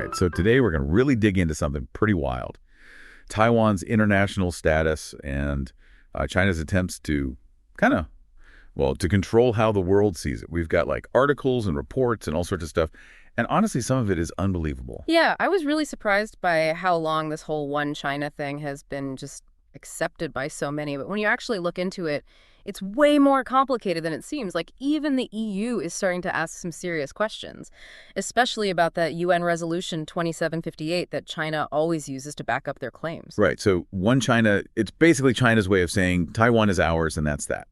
right, so today we're going to really dig into something pretty wild. Taiwan's international status and China's attempts to to control how the world sees it. We've got like articles and reports and all sorts of stuff. And honestly, some of it is unbelievable. Yeah, I was really surprised by how long this whole one China thing has been just accepted by so many. But when you actually look into it, it's way more complicated than it seems. Like, even the EU is starting to ask some serious questions, especially about that UN Resolution 2758 that China always uses to back up their claims. Right. So one China, it's basically China's way of saying Taiwan is ours and that's that.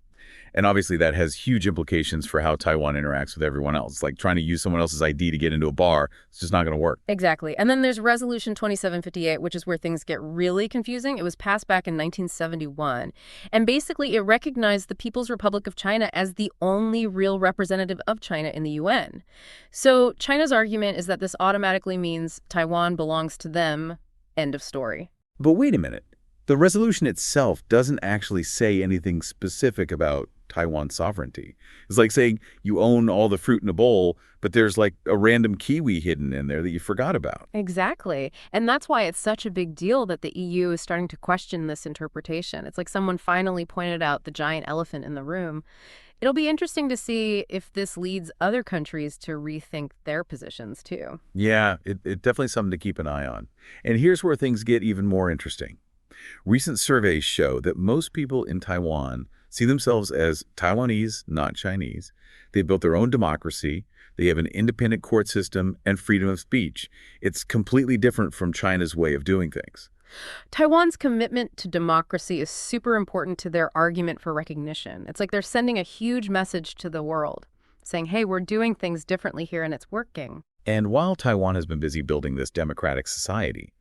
And obviously that has huge implications for how Taiwan interacts with everyone else. It's like trying to use someone else's ID to get into a bar. It's just not going to work. Exactly. And then there's Resolution 2758, which is where things get really confusing. It was passed back in 1971. And basically it recognized the People's Republic of China as the only real representative of China in the UN. So China's argument is that this automatically means Taiwan belongs to them. End of story. But wait a minute. The resolution itself doesn't actually say anything specific about Taiwan's sovereignty. It's like saying you own all the fruit in a bowl, but there's like a random kiwi hidden in there that you forgot about. Exactly. And that's why it's such a big deal that the EU is starting to question this interpretation. It's like someone finally pointed out the giant elephant in the room. It'll be interesting to see if this leads other countries to rethink their positions, too. Yeah, it definitely something to keep an eye on. And here's where things get even more interesting. Recent surveys show that most people in Taiwan see themselves as Taiwanese, not Chinese. They built their own democracy. They have an independent court system and freedom of speech. It's completely different from China's way of doing things. Taiwan's commitment to democracy is super important to their argument for recognition. It's like they're sending a huge message to the world, saying, hey, we're doing things differently here and it's working. And while Taiwan has been busy building this democratic society,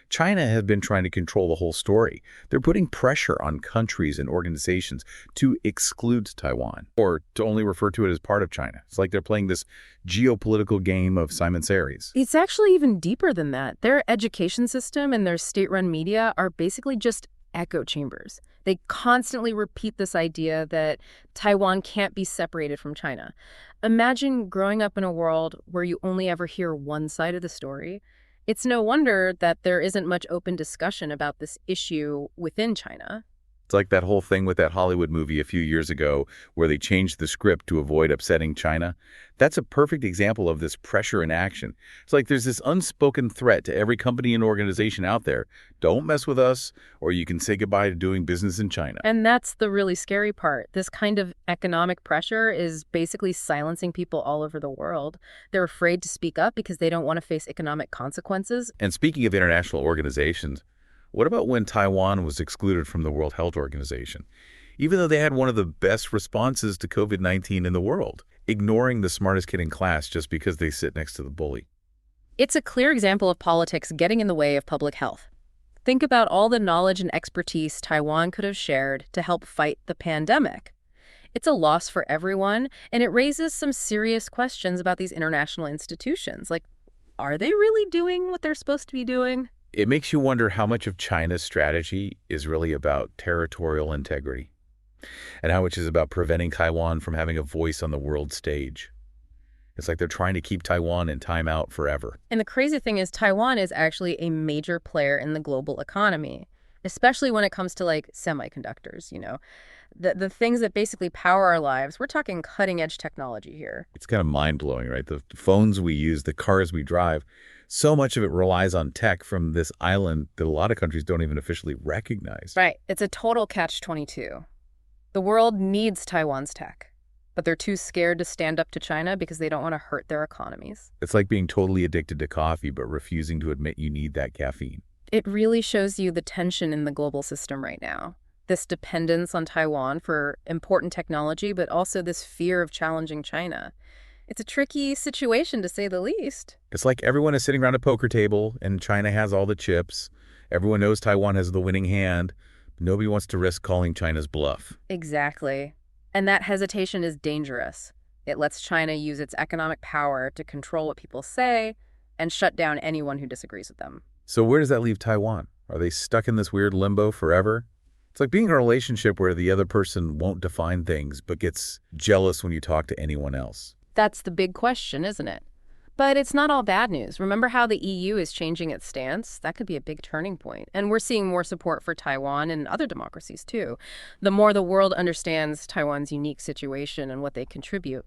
China has been trying to control the whole story. They're putting pressure on countries and organizations to exclude Taiwan or to only refer to it as part of China. It's like they're playing this geopolitical game of Simon Says. It's actually even deeper than that. Their education system and their state-run media are basically just echo chambers. They constantly repeat this idea that Taiwan can't be separated from China. Imagine growing up in a world where you only ever hear one side of the story. It's no wonder that there isn't much open discussion about this issue within China. It's like that whole thing with that Hollywood movie a few years ago where they changed the script to avoid upsetting China. That's a perfect example of this pressure in action. It's like there's this unspoken threat to every company and organization out there. Don't mess with us, or you can say goodbye to doing business in China. And that's the really scary part. This kind of economic pressure is basically silencing people all over the world. They're afraid to speak up because they don't want to face economic consequences. And speaking of international organizations, what about when Taiwan was excluded from the World Health Organization? Even though they had one of the best responses to COVID-19 in the world, ignoring the smartest kid in class just because they sit next to the bully. It's a clear example of politics getting in the way of public health. Think about all the knowledge and expertise Taiwan could have shared to help fight the pandemic. It's a loss for everyone, and it raises some serious questions about these international institutions. Like, are they really doing what they're supposed to be doing? It makes you wonder how much of China's strategy is really about territorial integrity and how much is about preventing Taiwan from having a voice on the world stage. It's like they're trying to keep Taiwan in timeout forever. And the crazy thing is Taiwan is actually a major player in the global economy, especially when it comes to like semiconductors, the things that basically power our lives. We're talking cutting edge technology here. It's kind of mind-blowing, right? The phones we use, the cars we drive, so much of it relies on tech from this island that a lot of countries don't even officially recognize. Right. It's a total catch-22. The world needs Taiwan's tech, but they're too scared to stand up to China because they don't want to hurt their economies. It's like being totally addicted to coffee, but refusing to admit you need that caffeine. It really shows you the tension in the global system right now. This dependence on Taiwan for important technology, but also this fear of challenging China. It's a tricky situation, to say the least. It's like everyone is sitting around a poker table, and China has all the chips. Everyone knows Taiwan has the winning hand. Nobody wants to risk calling China's bluff. Exactly. And that hesitation is dangerous. It lets China use its economic power to control what people say and shut down anyone who disagrees with them. So where does that leave Taiwan? Are they stuck in this weird limbo forever? It's like being in a relationship where the other person won't define things but gets jealous when you talk to anyone else. That's the big question, isn't it? But it's not all bad news. Remember how the EU is changing its stance? That could be a big turning point. And we're seeing more support for Taiwan and other democracies, too. The more the world understands Taiwan's unique situation and what they contribute,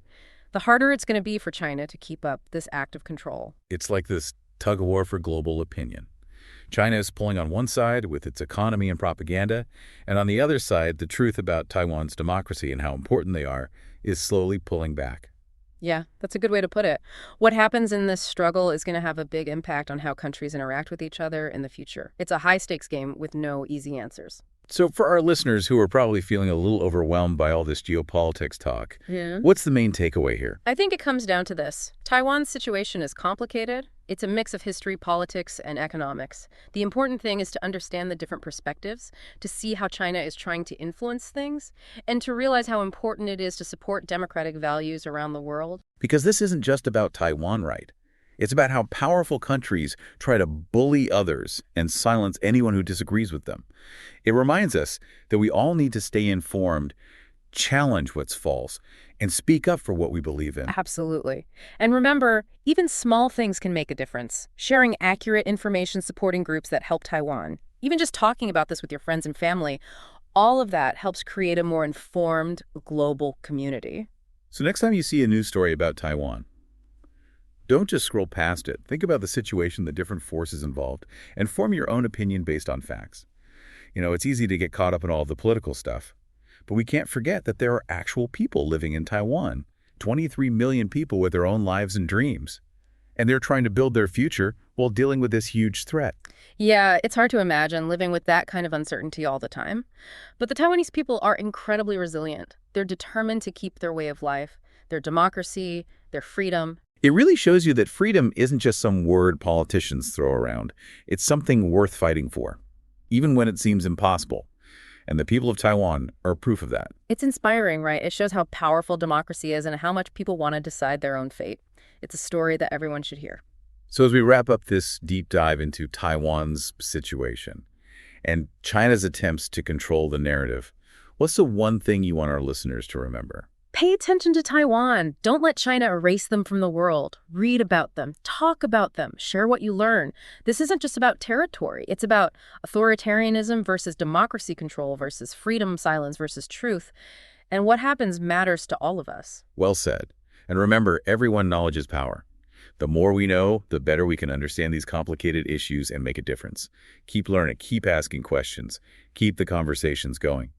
the harder it's going to be for China to keep up this active control. It's like this tug-of-war for global opinion. China is pulling on one side with its economy and propaganda, and on the other side, the truth about Taiwan's democracy and how important they are is slowly pulling back. Yeah, that's a good way to put it. What happens in this struggle is going to have a big impact on how countries interact with each other in the future. It's a high-stakes game with no easy answers. So for our listeners who are probably feeling a little overwhelmed by all this geopolitics talk, what's the main takeaway here? I think it comes down to this. Taiwan's situation is complicated. It's a mix of history, politics, and economics. The important thing is to understand the different perspectives, to see how China is trying to influence things, and to realize how important it is to support democratic values around the world. Because this isn't just about Taiwan, right? It's about how powerful countries try to bully others and silence anyone who disagrees with them. It reminds us that we all need to stay informed, challenge what's false, and speak up for what we believe in. Absolutely. And remember, even small things can make a difference. Sharing accurate information supporting groups that help Taiwan, even just talking about this with your friends and family, all of that helps create a more informed global community. So next time you see a news story about Taiwan, don't just scroll past it. Think about the situation, the different forces involved, and form your own opinion based on facts. You know, it's easy to get caught up in all the political stuff, but we can't forget that there are actual people living in Taiwan, 23 million people with their own lives and dreams, and they're trying to build their future while dealing with this huge threat. Yeah, it's hard to imagine living with that kind of uncertainty all the time. But the Taiwanese people are incredibly resilient. They're determined to keep their way of life, their democracy, their freedom. It really shows you that freedom isn't just some word politicians throw around. It's something worth fighting for, even when it seems impossible. And the people of Taiwan are proof of that. It's inspiring, right? It shows how powerful democracy is and how much people want to decide their own fate. It's a story that everyone should hear. So as we wrap up this deep dive into Taiwan's situation and China's attempts to control the narrative, what's the one thing you want our listeners to remember? Pay attention to Taiwan. Don't let China erase them from the world. Read about them. Talk about them. Share what you learn. This isn't just about territory. It's about authoritarianism versus democracy control versus freedom, silence versus truth. And what happens matters to all of us. Well said. And remember, everyone knowledge is power. The more we know, the better we can understand these complicated issues and make a difference. Keep learning, keep asking questions, keep the conversations going.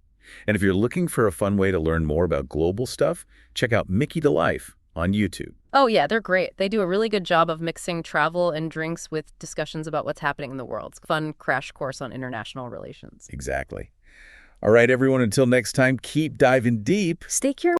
And if you're looking for a fun way to learn more about global stuff, check out Mickytolife on YouTube. Oh yeah, they're great. They do a really good job of mixing travel and drinks with discussions about what's happening in the world. It's a fun crash course on international relations. Exactly. All right, everyone, until next time, keep diving deep. Stay curious.